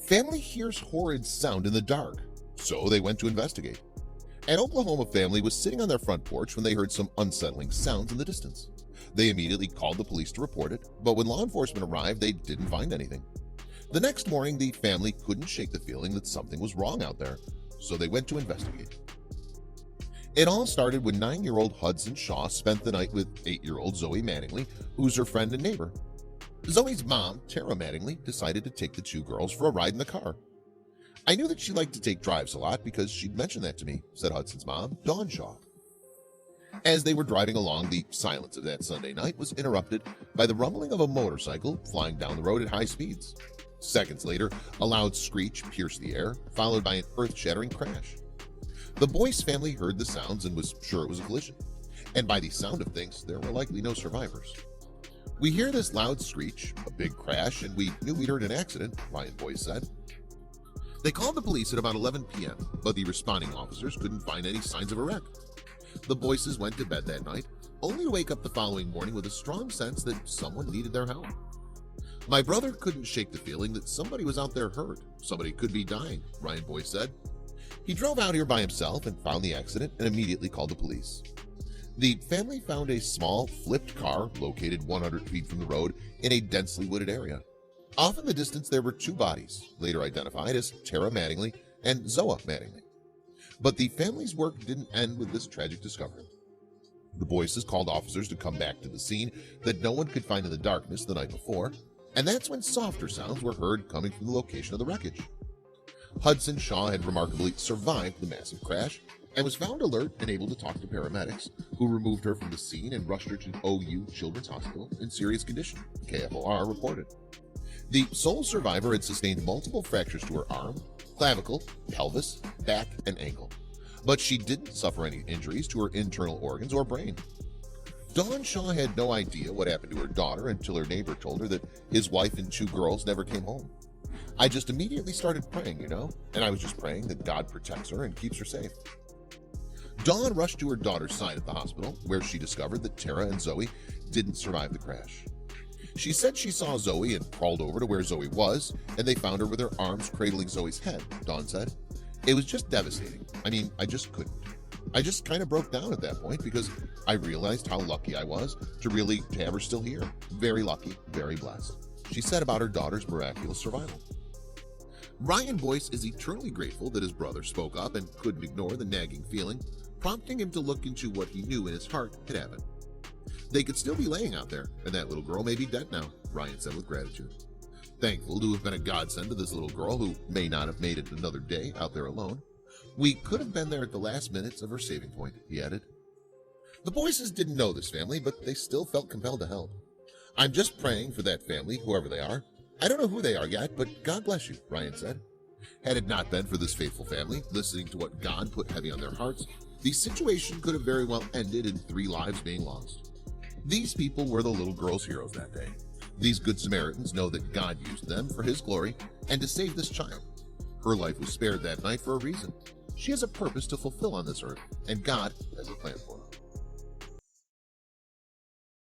Family hears horrid sound in the dark, so they went to investigate. An Oklahoma family was sitting on their front porch when they heard some unsettling sounds in the distance. They immediately called the police to report it, but when law enforcement arrived, they didn't find anything. The next morning, the family couldn't shake the feeling that something was wrong out there, so they went to investigate. It all started when 9-year-old Hudson Shaw spent the night with 8-year-old Zoe Mattingly, who's her friend and neighbor. Zoe's mom, Tara Mattingly, decided to take the two girls for a ride in the car. "I knew that she liked to take drives a lot because she'd mentioned that to me," said Hudson's mom, Dawn Shaw. As they were driving along, the silence of that Sunday night was interrupted by the rumbling of a motorcycle flying down the road at high speeds. Seconds later, a loud screech pierced the air, followed by an earth-shattering crash. The Boyce family heard the sounds and was sure it was a collision, and by the sound of things, there were likely no survivors. "We hear this loud screech, a big crash, and we knew we'd heard an accident," Ryan Boyce said. They called the police at about 11 p.m., but the responding officers couldn't find any signs of a wreck. The Boyces went to bed that night, only to wake up the following morning with a strong sense that someone needed their help. "My brother couldn't shake the feeling that somebody was out there hurt. Somebody could be dying," Ryan Boyce said. He drove out here by himself and found the accident and immediately called the police. The family found a small, flipped car located 100 feet from the road in a densely wooded area. Off in the distance, there were two bodies, later identified as Tara Mattingly and Zoe Mattingly. But the family's work didn't end with this tragic discovery. The Boyces called officers to come back to the scene that no one could find in the darkness the night before, and that's when softer sounds were heard coming from the location of the wreckage. Hudson Shaw had remarkably survived the massive crash and was found alert and able to talk to paramedics, who removed her from the scene and rushed her to OU Children's Hospital in serious condition, KFOR reported. The sole survivor had sustained multiple fractures to her arm, clavicle, pelvis, back, and ankle, but she didn't suffer any injuries to her internal organs or brain. Dawn Shaw had no idea what happened to her daughter until her neighbor told her that his wife and two girls never came home. "I just immediately started praying, and I was just praying that God protects her and keeps her safe." Dawn rushed to her daughter's side at the hospital, where she discovered that Tara and Zoe didn't survive the crash. She said she saw Zoe and crawled over to where Zoe was, and they found her with her arms cradling Zoe's head, Dawn said. "It was just devastating. I just couldn't. I just kind of broke down at that point because I realized how lucky I was to have her still here. Very lucky, very blessed," she said about her daughter's miraculous survival. Ryan Boyce is eternally grateful that his brother spoke up and couldn't ignore the nagging feeling, prompting him to look into what he knew in his heart had happened. "They could still be laying out there, and that little girl may be dead now," Ryan said with gratitude. "Thankful to have been a godsend to this little girl who may not have made it another day out there alone. We could have been there at the last minutes of her saving point," he added. The Boyces didn't know this family, but they still felt compelled to help. "I'm just praying for that family, whoever they are. I don't know who they are yet, but God bless you," Ryan said. Had it not been for this faithful family listening to what God put heavy on their hearts, the situation could have very well ended in 3 lives being lost. These people were the little girl's heroes that day. These good Samaritans know that God used them for his glory and to save this child. Her life was spared that night for a reason. She has a purpose to fulfill on this earth, and God has a plan for her.